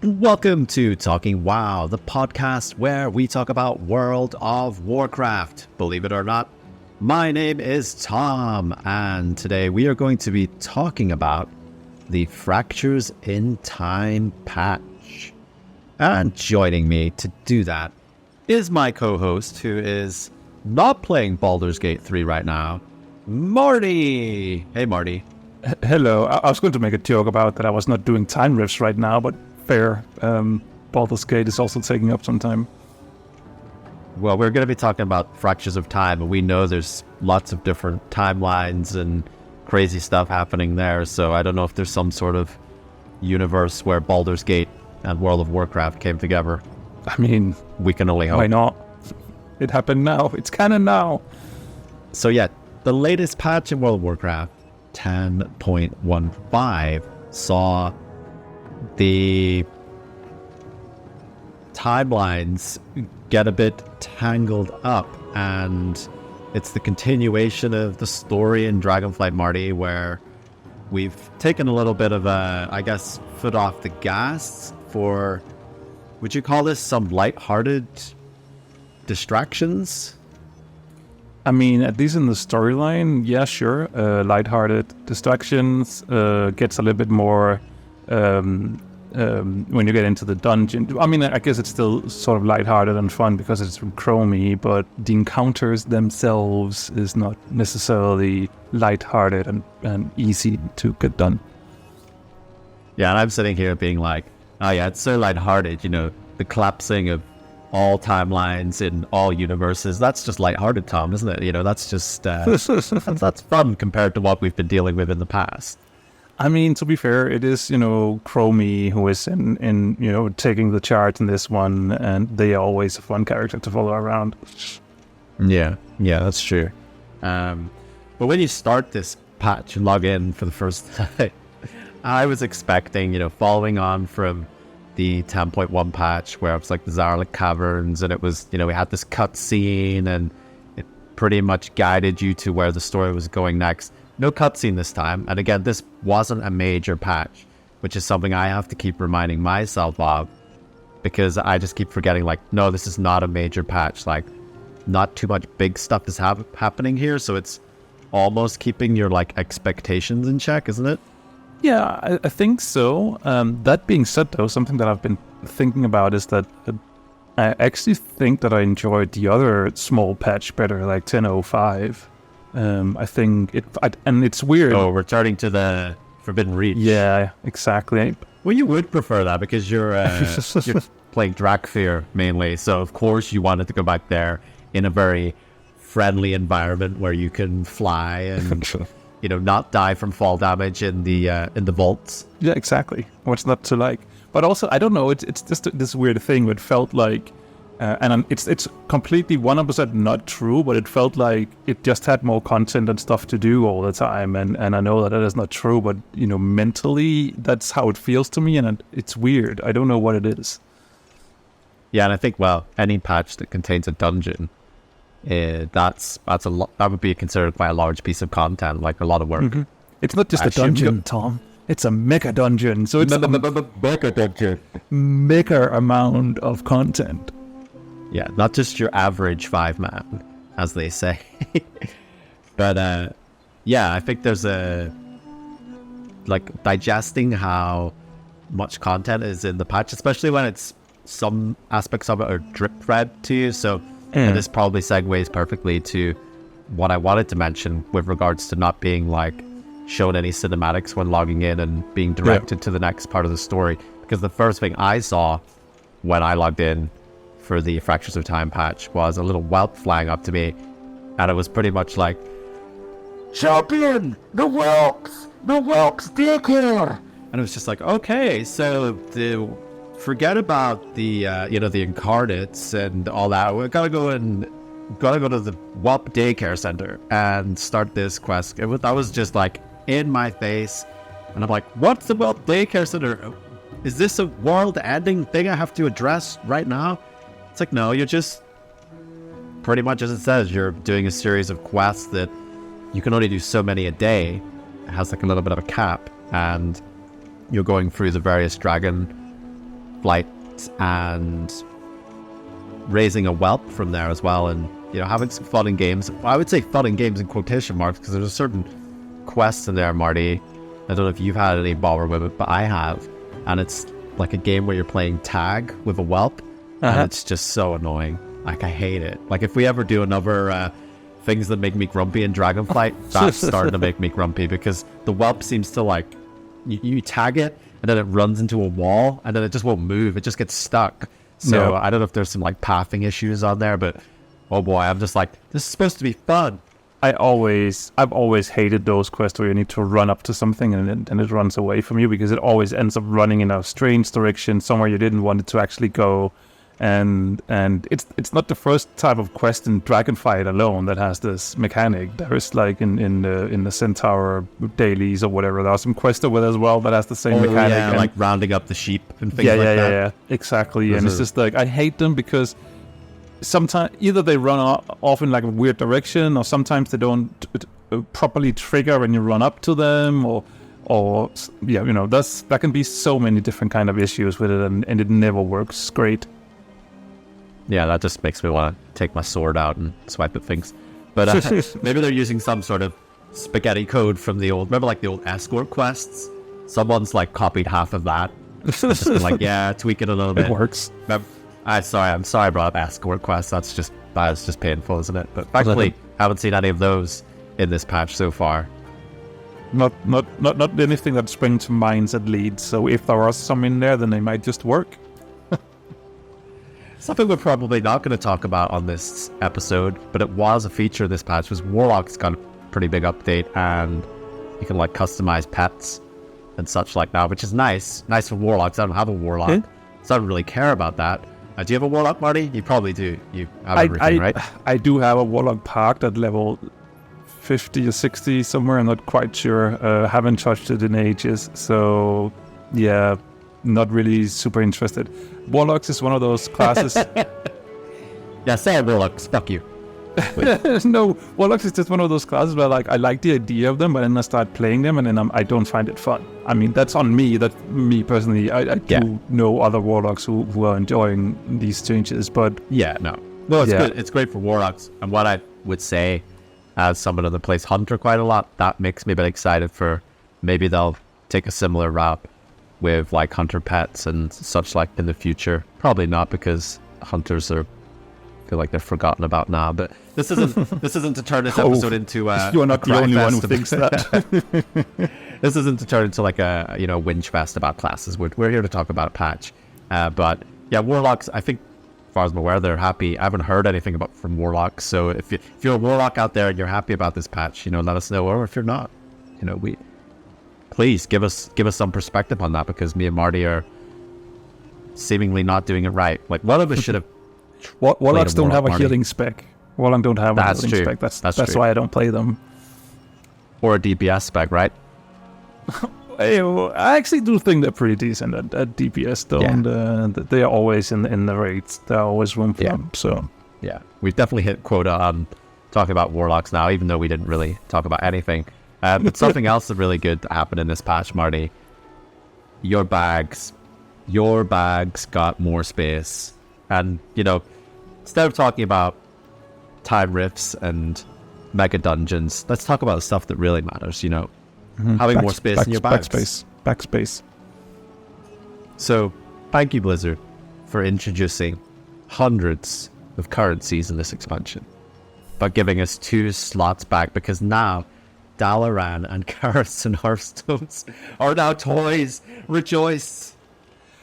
Welcome to Talking WoW, the podcast where we talk about World of Warcraft. Believe it or not, my name is Tom, and today we are going to be talking about the Fractures in Time patch. And joining me to do that is my co-host, who is not playing Baldur's Gate 3 right now, Marty. Hey, Marty. Hello. I was going to make a joke about that I was not doing time rifts right now, but fair. Baldur's Gate is also taking up some time. Well, we're going to be talking about Fractures of Time, and we know there's lots of different timelines and crazy stuff happening there, so I don't know if there's some sort of universe where Baldur's Gate and World of Warcraft came together. I mean, we can only hope. Why not? It happened now. It's canon now. So yeah, the latest patch in World of Warcraft, 10.15, saw the timelines get a bit tangled up, and it's the continuation of the story in Dragonflight, Marty, where we've taken a little bit of a, I guess, foot off the gas for, would you call this some lighthearted distractions? I mean, at least in the storyline, yeah, sure. Lighthearted distractions gets a little bit more when you get into the dungeon. I mean, I guess it's still sort of lighthearted and fun because it's from Chromie, but the encounters themselves is not necessarily lighthearted and easy to get done. Yeah, and I'm sitting here being like, oh yeah, it's so lighthearted, you know, the collapsing of all timelines in all universes. That's just lighthearted, Tom, isn't it? You know, that's just that's fun compared to what we've been dealing with in the past. I mean, to be fair, it is, you know, Chromie who is in you know, taking the charge in this one, and they are always a fun character to follow around. Yeah, that's true. But when you start this patch and log in for the first time, I was expecting, you know, following on from the 10.1 patch where it was like the Zarlik Caverns, and it was, you know, we had this cutscene and it pretty much guided you to where the story was going next. No cutscene this time, and again, this wasn't a major patch, which is something I have to keep reminding myself of, because I just keep forgetting, like, no, this is not a major patch, like, not too much big stuff is happening here, so it's almost keeping your, like, expectations in check, isn't it? Yeah, I think so. That being said, though, something that I've been thinking about is that I actually think that I enjoyed the other small patch better, like 10.05. I think and it's weird. Oh, returning to the Forbidden Reach. Yeah, exactly. Well, you would prefer that because you're playing Drakfir mainly, so of course you wanted to go back there in a very friendly environment where you can fly and you know, not die from fall damage in the vaults. Yeah, exactly. What's not to like? But also, I don't know. It's just this weird thing. Where it felt like. And it's completely 100% not true, but it felt like it just had more content and stuff to do all the time. And I know that is not true, but, you know, mentally, that's how it feels to me. And it's weird. I don't know what it is. Yeah, and I think, well, any patch that contains a dungeon, that's a lot. That would be considered quite a large piece of content, like a lot of work. Mm-hmm. It's not just a dungeon, Tom. It's a mega dungeon. So it's a mega dungeon. Mega amount of content. Yeah, not just your average 5-man, as they say. But, yeah, I think there's digesting how much content is in the patch, especially when it's some aspects of it are drip-fed to you. So and this probably segues perfectly to what I wanted to mention with regards to not being, like, shown any cinematics when logging in and being directed to the next part of the story. Because the first thing I saw when I logged in for the Fractures of Time patch was a little whelp flying up to me, and it was pretty much like, "Champion, the Whelps Daycare," and it was just like, okay, so forget about the the incarnates and all that. We gotta go to the Whelp Daycare Center and start this quest. That was just like in my face, and I'm like, what's the Whelp Daycare Center? Is this a world-ending thing I have to address right now? It's like, no, you're just pretty much, as it says, you're doing a series of quests that you can only do so many a day. It has like a little bit of a cap, and you're going through the various dragon Flight and raising a whelp from there as well, and having some fun in games. I would say fun in games in quotation marks, because there's a certain quest in there, Marty. I don't know if you've had any bother with it, but I have, and it's like a game where you're playing tag with a whelp, and it's just so annoying. Like, I hate it. Like, if we ever do another things that make me grumpy in Dragonflight, that's starting to make me grumpy, because the whelp seems to, like, you tag it and then it runs into a wall and then it just won't move. It just gets stuck. So I don't know if there's some like pathing issues on there, but oh boy, I'm just like, this is supposed to be fun. I've always hated those quests where you need to run up to something and it runs away from you, because it always ends up running in a strange direction, somewhere you didn't want it to actually go. And it's not the first type of quest in Dragonflight alone that has this mechanic. There is, like, in the Centaur dailies or whatever, there are some quests over there as well that has the same mechanic. Yeah, like rounding up the sheep and things like that. Yeah, exactly. And it's just like, I hate them because sometimes either they run off in like a weird direction, or sometimes they don't properly trigger when you run up to them, or that can be so many different kind of issues with it, and it never works great. Yeah, that just makes me want to take my sword out and swipe at things. But maybe they're using some sort of spaghetti code from the old, remember like the old escort quests? Someone's like copied half of that. Just been like, yeah, tweak it a little bit. It works. I'm sorry I brought up escort quests. That's just painful, isn't it? But thankfully, haven't seen any of those in this patch so far. Not anything that springs to mind at least. So if there are some in there, then they might just work. Something we're probably not going to talk about on this episode, but it was a feature of this patch, was Warlock's got a pretty big update, and you can like customize pets and such like now, which is nice. Nice for Warlocks. I don't have a Warlock, so I don't really care about that. Do you have a Warlock, Marty? You probably do. You have everything, right? I do have a Warlock parked at level 50 or 60 somewhere. I'm not quite sure. Haven't touched it in ages, so yeah, not really super interested. Warlocks is one of those classes. Yeah, say Warlocks. Fuck you. No, Warlocks is just one of those classes where I like the idea of them, but then I start playing them and then I don't find it fun. I mean, that's on me. That's me personally. I do know other Warlocks who are enjoying these changes, but yeah, no. Well, it's good. It's great for Warlocks. And what I would say, as someone that plays Hunter quite a lot, that makes me a bit excited for maybe they'll take a similar route with like Hunter pets and such like in the future. Probably not, because Hunters feel like they're forgotten about now. But this isn't to turn this episode into you're not the only one who thinks that. This isn't to turn into like a whinge fest about classes. We're here to talk about a patch. But yeah, Warlocks, I think, as far as I'm aware, they're happy. I haven't heard anything from Warlocks. So if you're a Warlock out there and you're happy about this patch, let us know. Or if you're not, please give us some perspective on that, because me and Marty are seemingly not doing it right. Like, one of us should have. Warlocks don't have a healing spec. Warlock don't have a healing spec. That's why I don't play them. Or a DPS spec, right? I actually do think they're pretty decent at DPS, though. Yeah. And they are always in the raids. There are always room for them. So yeah, we've definitely hit quota on talking about Warlocks now, even though we didn't really talk about anything. But something else that's really good that happened in this patch, Marty. Your bags got more space. And, instead of talking about time rifts and mega dungeons, let's talk about the stuff that really matters, having more space in your bags. Backspace. So, thank you, Blizzard, for introducing hundreds of currencies in this expansion, but giving us 2 slots back, because now Dalaran and carrots and hearthstones are now toys. Rejoice,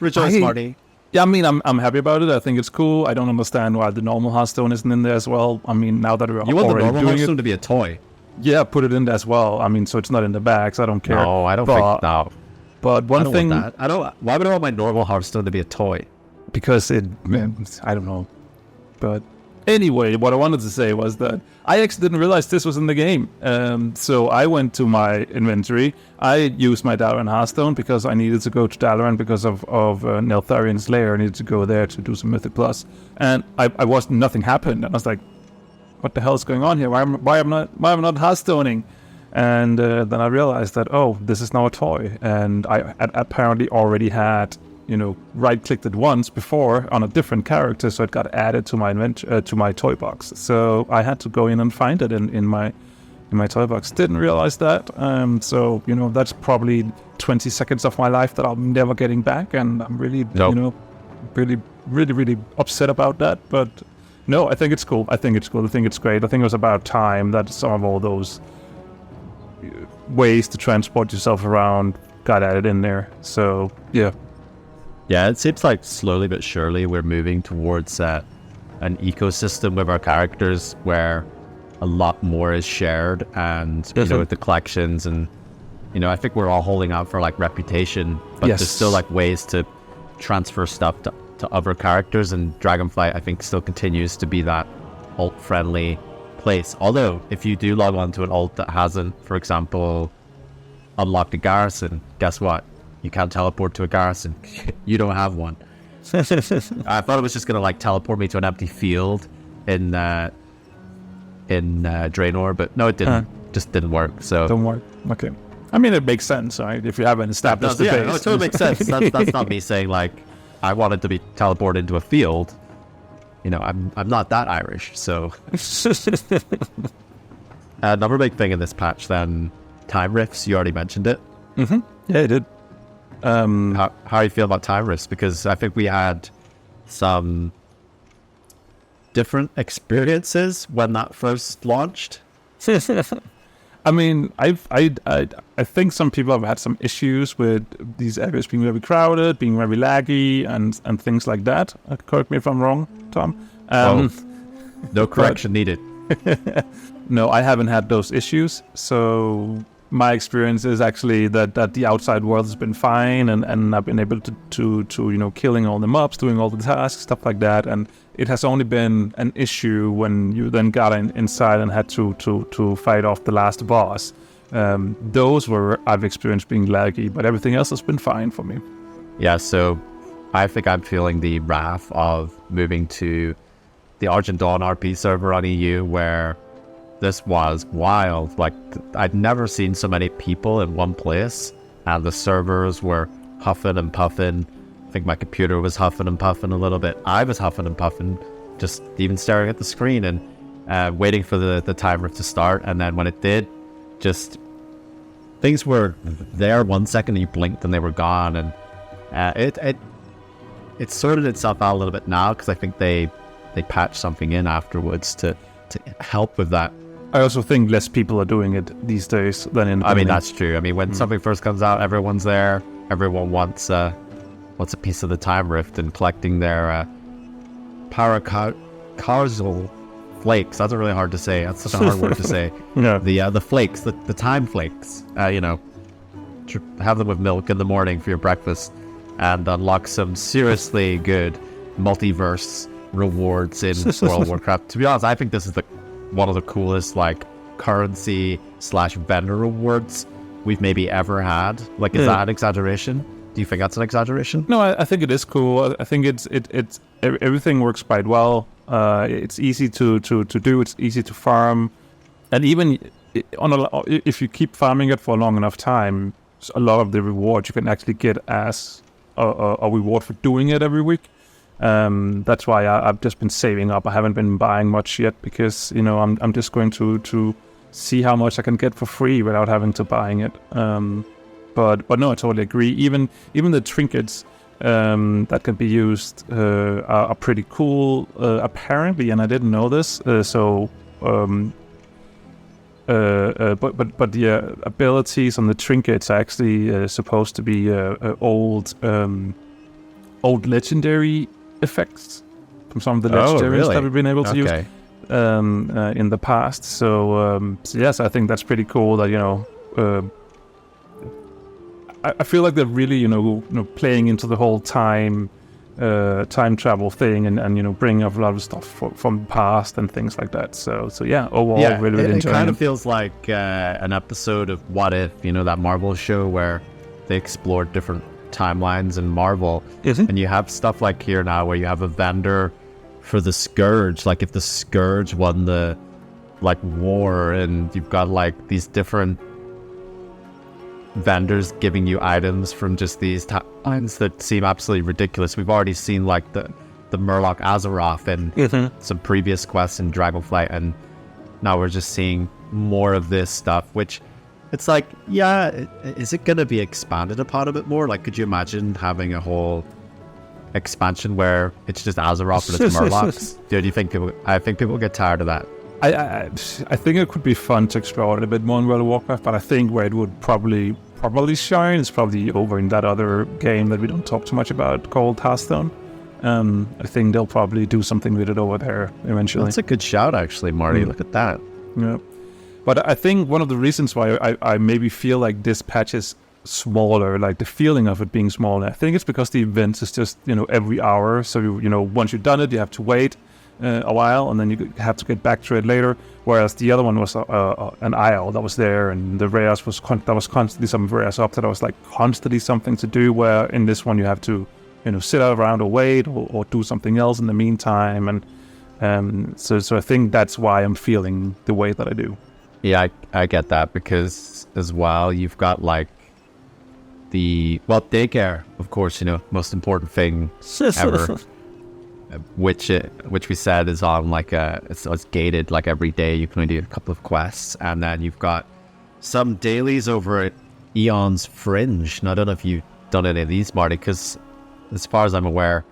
Marty. Yeah, I mean, I'm happy about it. I think it's cool. I don't understand why the normal Hearthstone isn't in there as well. I mean, now that we're you want the normal Hearthstone to be a toy? Yeah, put it in there as well. I mean, so it's not in the bags. I don't care. No, I don't think no. But one thing, want that. Why would I want my normal Hearthstone to be a toy? Because I don't know. But anyway, what I wanted to say was that I actually didn't realize this was in the game. So I went to my inventory. I used my Dalaran Hearthstone because I needed to go to Dalaran because of Neltharian's Lair. I needed to go there to do some Mythic Plus. And nothing happened. And I was like, what the hell is going on here? Why am I not Hearthstoning? And then I realized that, this is now a toy. And I apparently already had right-clicked it once before on a different character, so it got added to my to my toy box. So I had to go in and find it in my toy box. Didn't realize that. So that's probably 20 seconds of my life that I'm never getting back, and I'm really really upset about that. But no, I think it's cool. I think it's great. I think it was about time that some of all those ways to transport yourself around got added in there. So yeah, it seems like slowly but surely we're moving towards an ecosystem with our characters where a lot more is shared, and with the collections, and I think we're all holding out for like reputation, but there's still like ways to transfer stuff to other characters, and Dragonflight I think still continues to be that alt friendly place. Although if you do log on to an alt that hasn't, for example, unlocked a garrison, guess what? You can't teleport to a garrison. You don't have one. I thought it was just gonna like teleport me to an empty field in Draenor, but no, it didn't. Just didn't work. So don't work. Okay. I mean, it makes sense, right? If you haven't established the base. No, it totally makes sense. That's not me saying like I wanted to be teleported into a field. I'm not that Irish, so. Another big thing in this patch, then, time rifts. You already mentioned it. Mm-hmm. Yeah, I did. How do you feel about time rifts? Because I think we had some different experiences when that first launched. I mean, I think some people have had some issues with these areas being very crowded, being very laggy, and things like that. Correct me if I'm wrong, Tom. No correction needed. No, I haven't had those issues. So my experience is actually that the outside world has been fine, and I've been able to killing all the mobs, doing all the tasks, stuff like that, and it has only been an issue when you then got inside and had to fight off the last boss. Those were I've experienced being laggy, but everything else has been fine for me. Yeah, so I think I'm feeling the wrath of moving to the Argent Dawn RP server on EU, where this was wild. Like, I'd never seen so many people in one place, and the servers were huffing and puffing. I think my computer was huffing and puffing a little bit. I was huffing and puffing, just even staring at the screen and waiting for the timer to start. And then when it did, just things were there 1 second, and you blinked and they were gone. And it sorted itself out a little bit now, because I think they patched something in afterwards to help with that. I also think less people are doing it these days than in the beginning. I mean, that's true. I mean, when something first comes out, everyone's there. Everyone wants a piece of the time rift, and collecting their paracausal flakes. That's really hard to say. That's such a hard word to say. Yeah. The flakes, the time flakes. Have them with milk in the morning for your breakfast, and unlock some seriously good multiverse rewards in World of Warcraft. To be honest, I think this is one of the coolest currency / vendor rewards we've maybe ever had. Like, is that an exaggeration? Do you think that's an exaggeration? No, I think it is cool. I think it's everything works quite well. It's easy to do. It's easy to farm, and even if you keep farming it for a long enough time, a lot of the rewards you can actually get as a reward for doing it every week. That's why I've just been saving up. I haven't been buying much yet, because I'm just going to see how much I can get for free without having to buying it. But no, I totally agree. Even the trinkets that can be used are pretty cool, apparently, and I didn't know this. But the abilities on the trinkets are actually supposed to be old legendary effects from some of the legendaries that we've been able to use in the past. So yes, I think that's pretty cool. That I feel like they're really playing into the whole time travel thing, and bringing up a lot of stuff from the past and things like that. So yeah, overall, really enjoying it. It kind of feels like an episode of What If, that Marvel show where they explored different timelines in Marvel. And you have stuff like here now where you have a vendor for the Scourge. Like, if the Scourge won the war, and you've got these different vendors giving you items from just these timelines that seem absolutely ridiculous. We've already seen like the Murloc Azeroth and some previous quests in Dragonflight, and now we're just seeing more of this stuff, which it's like, yeah, is it going to be expanded upon a bit more? Like, could you imagine having a whole expansion where it's just Azeroth but it's Murlocs? Do you think people? I think people get tired of that. I think it could be fun to explore it a bit more in World of Warcraft, but I think where it would probably shine is probably over in that other game that we don't talk too much about called Hearthstone. I think they'll probably do something with it over there eventually. That's a good shout, actually, Marty. Look at that. Yeah, but I think one of the reasons why I maybe feel like this patch is smaller, like the feeling of it being smaller, I think it's because the event is just every hour. So once you've done it, you have to wait a while, and then you have to get back to it later. Whereas the other one was an isle that was there, and the rares was constantly some rares up that was like constantly something to do. Where in this one you have to sit around or wait or do something else in the meantime, and so I think that's why I'm feeling the way that I do. Yeah, I get that, because as well you've got like the Whelp Daycare, of course, most important thing ever. Which we said is on like it's gated, like every day you can only do a couple of quests, and then you've got some dailies over at Eon's Fringe. Now, I don't know if you've done any of these, Marty, because as far as I'm aware,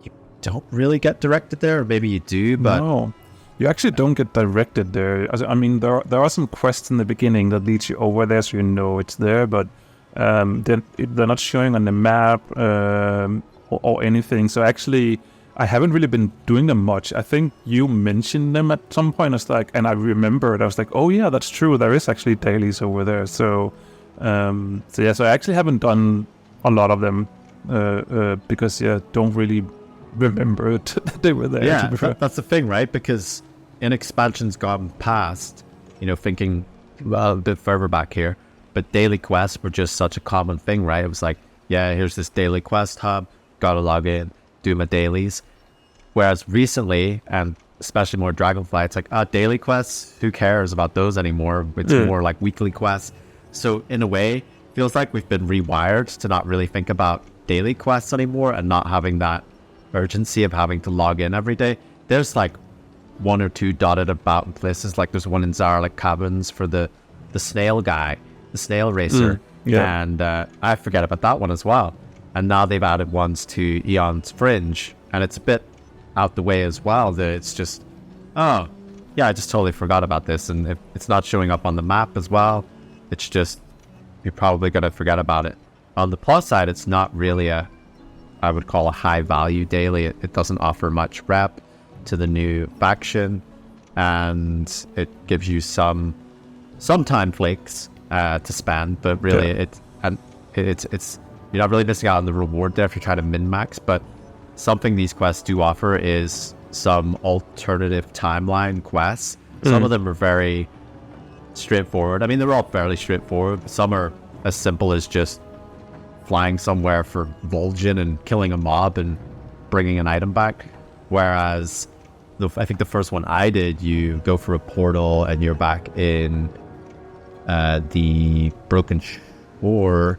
you don't really get directed there, or maybe you do, but no, you actually don't get directed there. I mean, there are some quests in the beginning that leads you over there, so it's there, but they're not showing on the map or anything. So actually, I haven't really been doing them much. I think you mentioned them at some point. And I remembered. I was like, oh yeah, that's true. There is actually dailies over there. So I actually haven't done a lot of them because don't really remember that they were there. Yeah, that's the thing, right? Because in expansions gone past, thinking a bit further back here, but daily quests were just such a common thing, right? It was like, yeah, here's this daily quest hub, gotta log in, do my dailies. Whereas recently, and especially more Dragonflight, it's like, daily quests, who cares about those anymore? It's more like weekly quests. So in a way, feels like we've been rewired to not really think about daily quests anymore, and not having that urgency of having to log in every day. There's like one or two dotted about in places, like there's one in Zarlik Caverns for the snail guy, the snail racer, and I forget about that one as well. And now they've added ones to Eon's Fringe, and it's a bit out the way as well. That it's just, oh, yeah, I just totally forgot about this. And if it's not showing up on the map as well, it's just, you're probably going to forget about it. On the plus side, it's not really I would call a high value daily. It doesn't offer much rep to the new faction, and it gives you some time flakes to spend, but really it's you're not really missing out on the reward there if you're trying to min-max. But something these quests do offer is some alternative timeline quests. Some of them are very straightforward. I mean, they're all fairly straightforward. Some are as simple as just flying somewhere for Vol'jin and killing a mob and bringing an item back. Whereas I think the first one I did, you go for a portal and you're back in the Broken Shore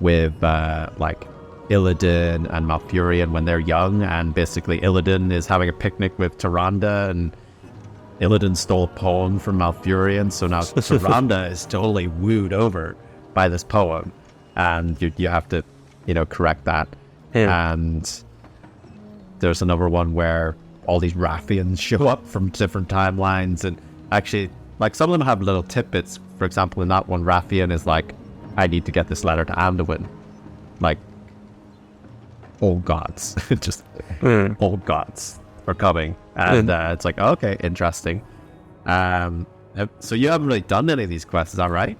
with like Illidan and Malfurion when they're young, and basically Illidan is having a picnic with Tyrande, and Illidan stole a poem from Malfurion, so now Tyrande is totally wooed over by this poem, and you have to correct that. And there's another one where all these Rathians show up from different timelines, and actually, like, some of them have little tidbits. For example, in that one, Rathian is like, I need to get this letter to Anduin. Like, old gods. Just old gods are coming. And it's like, okay, interesting. So you haven't really done any of these quests, is that right?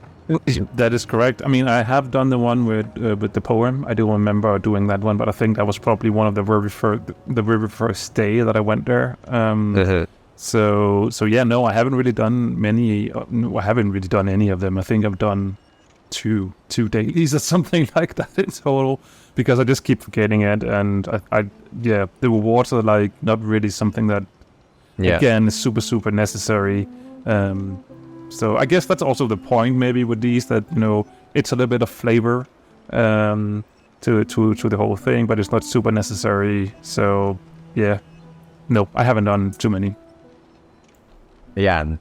That is correct. I mean, I have done the one with the poem. I do remember doing that one, but I think that was probably one of the very first day that I went there. So yeah, no, I haven't really done many. I haven't really done any of them. I think I've done two dailies or something like that in total, because I just keep forgetting it. And the rewards are like not really something that again is super necessary. So I guess that's also the point maybe with these, that it's a little bit of flavor to the whole thing, but it's not super necessary. So yeah, no, I haven't done too many. Yeah, and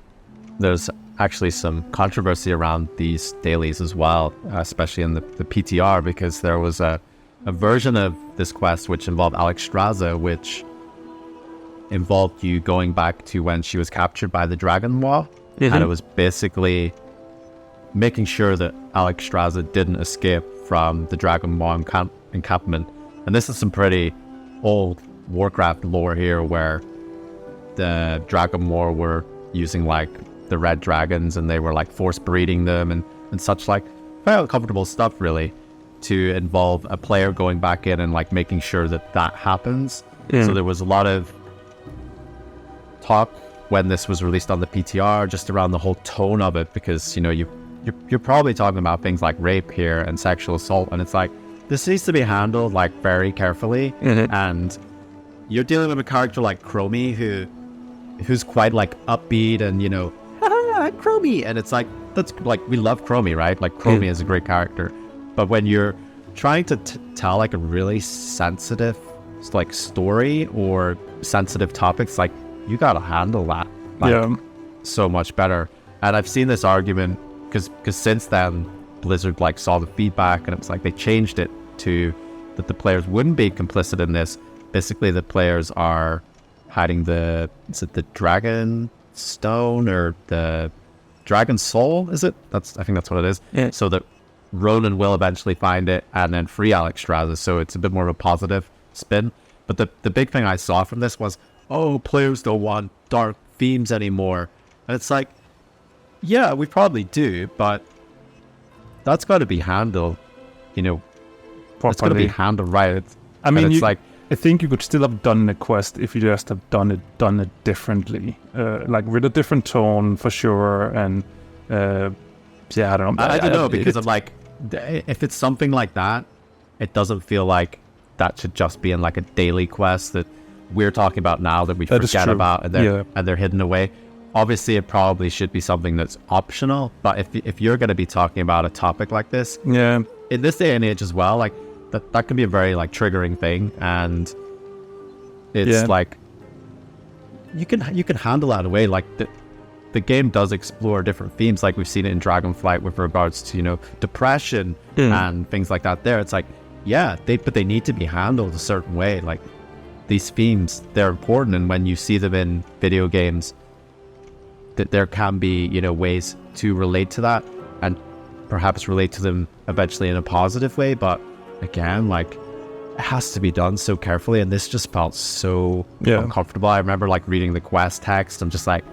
there's actually some controversy around these dailies as well, especially in the PTR, because there was a version of this quest which involved Alexstrasza, which involved you going back to when she was captured by the Dragon Wall, and it was basically making sure that Alexstrasza didn't escape from the Dragon Wall encampment. And this is some pretty old Warcraft lore here, where the Dragon War were using like the red dragons, and they were like force breeding them and such, like very uncomfortable stuff really, to involve a player going back in and like making sure that happens. So there was a lot of talk when this was released on the PTR just around the whole tone of it, because you know you're probably talking about things like rape here and sexual assault, and it's like this needs to be handled like very carefully. And you're dealing with a character like Chromie who's quite like upbeat and, you know, Chromie, and it's like, that's like, we love Chromie, right? Like Chromie is a great character, but when you're trying to tell like a really sensitive like story or sensitive topics, like you gotta handle that like so much better. And I've seen this argument because since then Blizzard like saw the feedback, and it was like they changed it to that the players wouldn't be complicit in this. Basically the players are hiding the dragon stone or the dragon soul, is it? I think that's what it is. Yeah. So that Ronan will eventually find it and then free Alexstrasza, so it's a bit more of a positive spin. But the big thing I saw from this was, oh, players don't want dark themes anymore. And it's like, yeah, we probably do, but that's got to be handled, you know, it's got to be handled right. I mean, it's like, I think you could still have done the quest if you just have done it differently, like with a different tone for sure. And yeah, I don't know. I don't know, because I'm like, if it's something like that, it doesn't feel like that should just be in like a daily quest that we're talking about now that we forget about, and they're hidden away. Obviously, it probably should be something that's optional. But if you're going to be talking about a topic like this, in this day and age as well, like that can be a very like triggering thing, and it's like you can handle that away. Like the game does explore different themes, like we've seen it in Dragonflight with regards to, you know, depression and things like that. There, it's like, yeah, but they need to be handled a certain way. Like these themes, they're important, and when you see them in video games, that there can be, you know, ways to relate to that and perhaps relate to them eventually in a positive way. But again, like, it has to be done so carefully, and this just felt so uncomfortable. I remember like reading the quest text. I'm just like,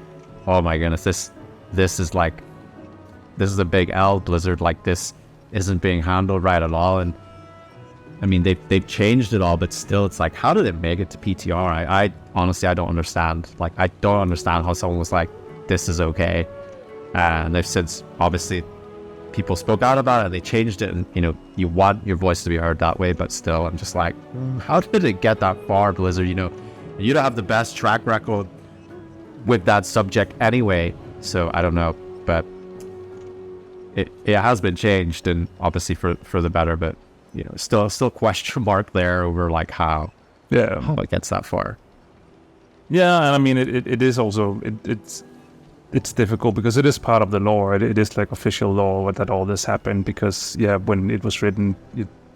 oh my goodness, this is a big L, Blizzard. Like, this isn't being handled right at all. And I mean, they've changed it all, but still, it's like, how did it make it to PTR? I honestly, I don't understand. Like, I don't understand how someone was like, this is okay. And they've since, obviously, people spoke out about it, and they changed it, and, you know, you want your voice to be heard that way, but still, I'm just like, how did it get that far, Blizzard? You know, you don't have the best track record with that subject anyway, so I don't know, but it has been changed, and obviously for the better, but, you know, still question mark there over like how it gets that far. Yeah, and I mean, it is also, it's difficult because it is part of the lore. It is like official lore that all this happened, because when it was written,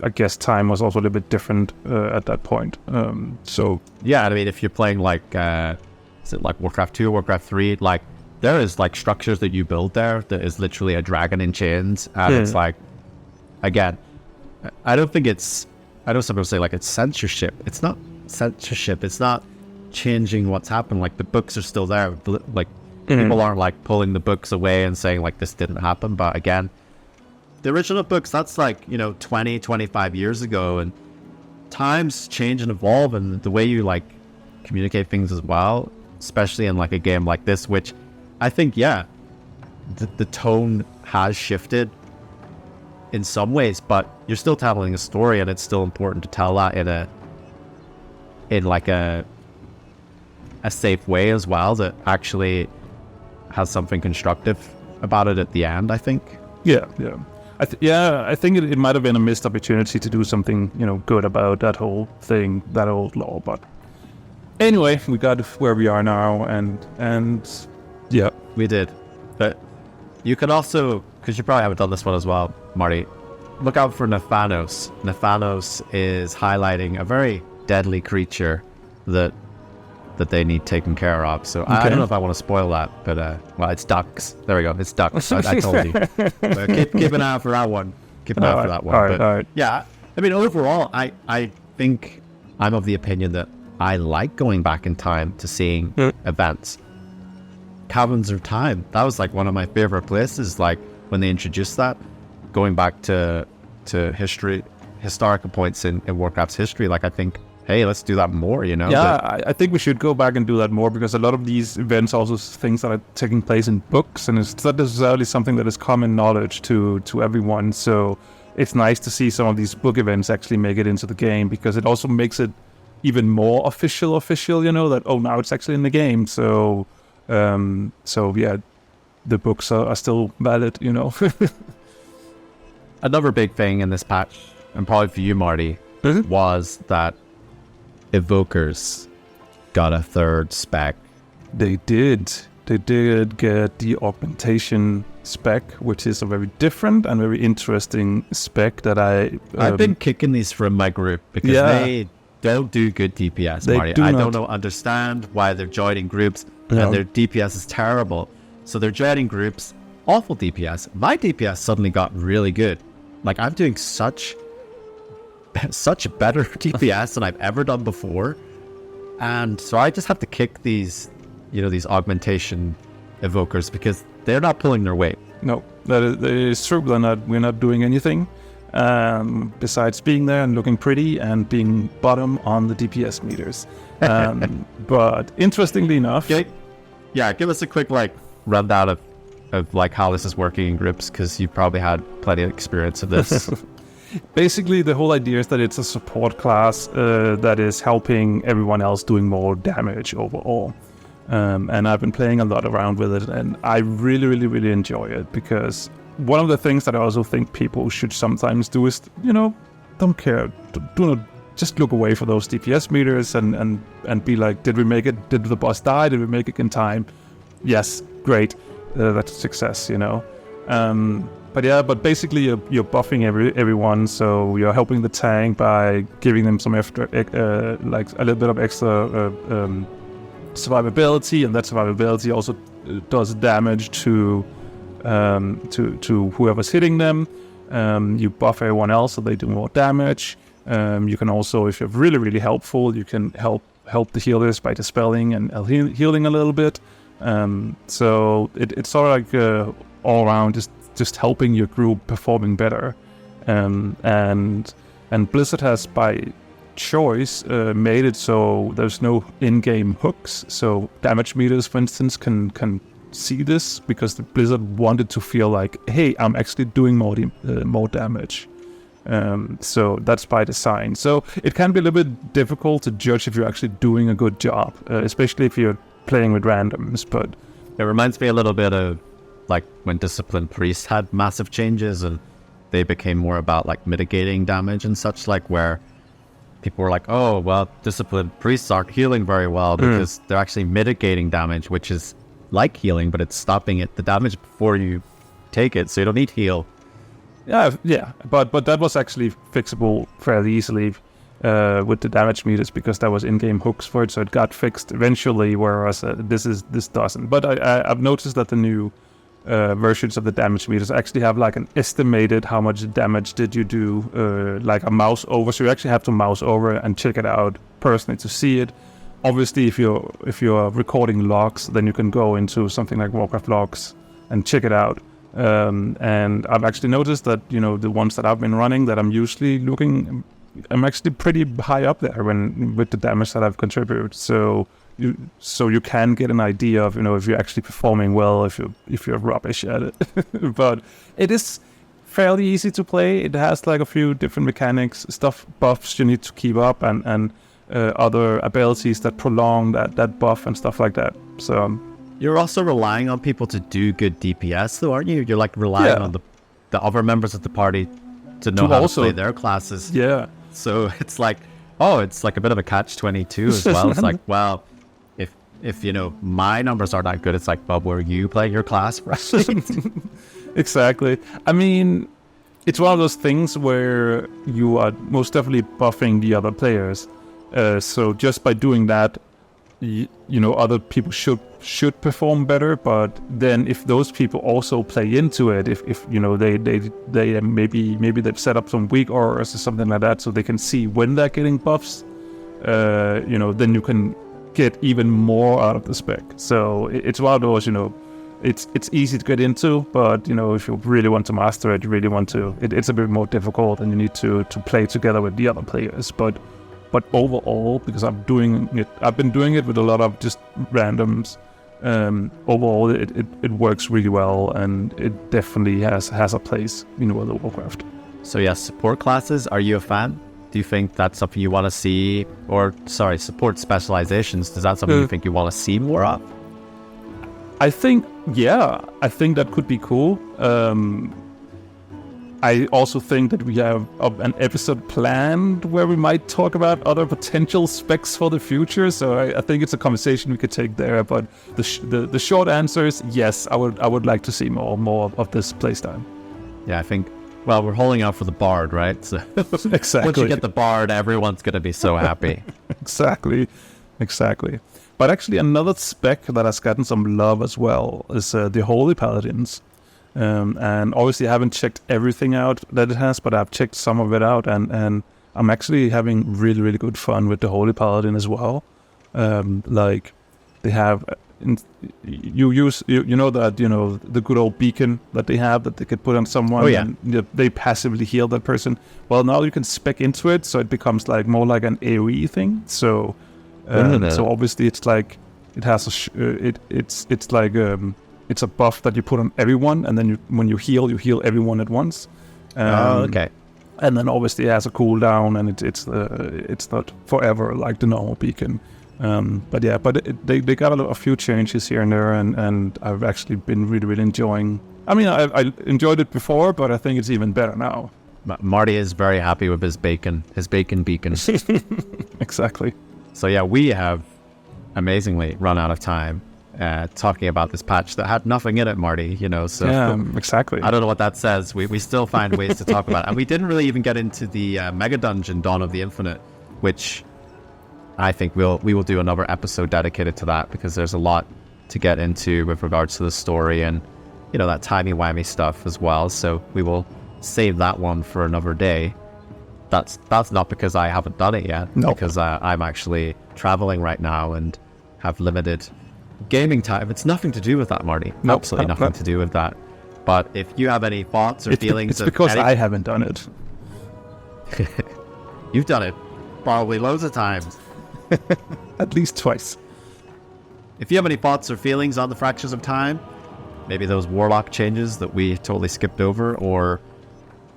I guess time was also a little bit different at that point. So yeah, I mean, if you're playing like is it like Warcraft 2, Warcraft 3, like there is like structures that you build there that is literally a dragon in chains, and it's like, again, I don't think it's, I know some people say like it's censorship. It's not censorship. It's not changing what's happened. Like, the books are still there. Like, people aren't like pulling the books away and saying like this didn't happen. But again, the original books, that's like, you know, 20, 25 years ago, and times change and evolve, and the way you like communicate things as well, especially in like a game like this, which I think, the tone has shifted in some ways, but you're still telling a story, and it's still important to tell that in like a safe way as well, that actually has something constructive about it at the end, I think. Yeah. I think it might have been a missed opportunity to do something, good about that whole thing, that old law. But anyway, we got where we are now, and yeah, we did. But you could also, because you probably haven't done this one as well, Marty, look out for Nephanos. Nephanos is highlighting a very deadly creature that they need taken care of. So I don't know if I want to spoil that, but well, it's ducks. There we go. It's ducks. I told you. But keep an eye out for that one. Keep an eye out for that one. All right. Yeah, I mean, overall, I think I'm of the opinion that I like going back in time to seeing events. Caverns of Time. That was like one of my favorite places. Like when they introduced that, going back to historical points in Warcraft's history. Like I think, hey, let's do that more, Yeah, I think we should go back and do that more, because a lot of these events also things that are taking place in books, and it's not necessarily something that is common knowledge to everyone. So it's nice to see some of these book events actually make it into the game, because it also makes it even more official, that, now it's actually in the game. So yeah, the books are still valid, Another big thing in this patch, and probably for you, Marty, was that Evokers got a third spec. They did get the Augmentation spec, which is a very different and very interesting spec that I've been kicking these from my group, because they don't do good DPS, Marty. I don't understand why they're joining groups and their DPS is terrible. So they're joining groups, awful DPS. My DPS suddenly got really good. Like I'm doing such better DPS than I've ever done before, and so I just have to kick these augmentation evokers, because they're not pulling their weight. No, that is true. We're not doing anything besides being there and looking pretty and being bottom on the DPS meters. But interestingly enough, give us a quick rundown of how this is working in groups, because you've probably had plenty of experience of this. Basically, the whole idea is that it's a support class that is helping everyone else doing more damage overall. And I've been playing a lot around with it, and I really, really, really enjoy it, because one of the things that I also think people should sometimes do is, don't care. Do not just look away for those DPS meters and be like, did we make it? Did the boss die? Did we make it in time? Yes, great. That's a success, But basically you're buffing everyone, so you're helping the tank by giving them some extra, like a little bit of extra survivability, and that survivability also does damage to whoever's hitting them. You buff everyone else so they do more damage. You can also, if you're really, really helpful, you can help the healers by dispelling and healing a little bit. So it's sort of like all around just helping your group performing better, and Blizzard has by choice made it so there's no in-game hooks. So damage meters, for instance, can see this, because the Blizzard wanted to feel like, hey, I'm actually doing more damage. So that's by design. So it can be a little bit difficult to judge if you're actually doing a good job, especially if you're playing with randoms. But it reminds me a little bit of like when Disciplined Priests had massive changes and they became more about like mitigating damage and such, like where people were like, oh, well, Disciplined Priests aren't healing very well because they're actually mitigating damage, which is like healing, but it's stopping the damage before you take it, so you don't need heal. Yeah, but that was actually fixable fairly easily with the damage meters, because there was in-game hooks for it, so it got fixed eventually, whereas this doesn't. But I've noticed that the new versions of the damage meters actually have like an estimated how much damage did you do, like a mouse over, so you actually have to mouse over and check it out personally to see it. Obviously, if you're recording logs, then you can go into something like Warcraft logs and check it out. And I've actually noticed that, the ones that I've been running that I'm usually looking, I'm actually pretty high up there with the damage that I've contributed. So you can get an idea of, if you're actually performing well, if you're rubbish at it. But it is fairly easy to play. It has like a few different mechanics, buffs you need to keep up, and other abilities that prolong that buff and stuff like that. So you're also relying on people to do good DPS, though, aren't you? You're like relying on the other members of the party to know how to play their classes. Yeah. So it's like, it's like a bit of a catch-22 as well. It's like, well, if you know, my numbers are that good, it's like, well, were you playing your class right? Exactly. I mean, it's one of those things where you are most definitely buffing the other players. So just by doing that, you know, other people should perform better. But then if those people also play into it, if you know, they maybe they've set up some weak auras or something like that, so they can see when they're getting buffs, you know, then you can get even more out of the spec. So it's one of those, you know, it's easy to get into, but you know, if you really want to master it, you really want to, it's a bit more difficult, and you need to play together with the other players. But overall, because I've been doing it with a lot of just randoms. Overall, it works really well, and it definitely has a place in World of Warcraft. So yes, support classes. Are you a fan? Do you think that's something you want to see? Or, sorry, support specializations. Is that something you think you want to see more of? I think that could be cool. I also think that we have an episode planned where we might talk about other potential specs for the future. So I think it's a conversation we could take there. But the short answer is yes. I would like to see more of this playstyle. Yeah, I think. Well, we're holding out for the Bard, right? So exactly. Once you get the Bard, everyone's going to be so happy. Exactly. But actually, another spec that has gotten some love as well is the Holy Paladins. And obviously, I haven't checked everything out that it has, but I've checked some of it out, and I'm actually having really, really good fun with the Holy Paladin as well. Like they have. You know that, you know, the good old beacon that they have that they could put on someone, and they passively heal that person. Well, now you can spec into it, so it becomes like more like an AoE thing. So so obviously it's like it has it's like it's a buff that you put on everyone, and then when you heal everyone at once. Okay. And then obviously it has a cooldown, and it's not forever like the normal beacon. But they got a few changes here and there, and I've actually been really, really enjoying. I mean, I enjoyed it before, but I think it's even better now. Marty is very happy with his bacon beacon. Exactly. So yeah, we have amazingly run out of time talking about this patch that had nothing in it, Marty. You know, so yeah, exactly. I don't know what that says. We still find ways to talk about it, and we didn't really even get into the mega dungeon, Dawn of the Infinite, which I think we will do another episode dedicated to that, because there's a lot to get into with regards to the story and, you know, that timey-wimey stuff as well. So we will save that one for another day. That's not because I haven't done it yet, because I'm actually traveling right now and have limited gaming time. It's nothing to do with that, Marty. Absolutely nothing to do with that. But if you have any thoughts or feelings, it's because I haven't done it. You've done it probably loads of times. At least twice. If you have any thoughts or feelings on the Fractures of Time, maybe those Warlock changes that we totally skipped over, or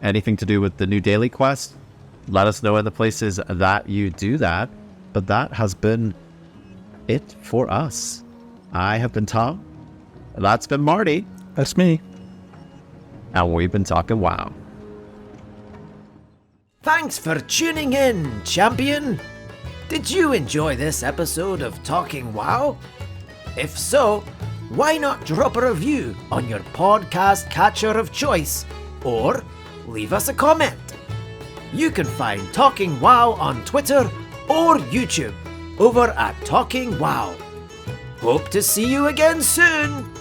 anything to do with the new daily quest, let us know in the places that you do that. But that has been it for us. I have been Tom. That's been Marty. That's me. And we've been talking WoW. Thanks for tuning in, champion. Did you enjoy this episode of Talking WoW? If so, why not drop a review on your podcast catcher of choice, or leave us a comment? You can find Talking WoW on Twitter or YouTube over at Talking WoW. Hope to see you again soon!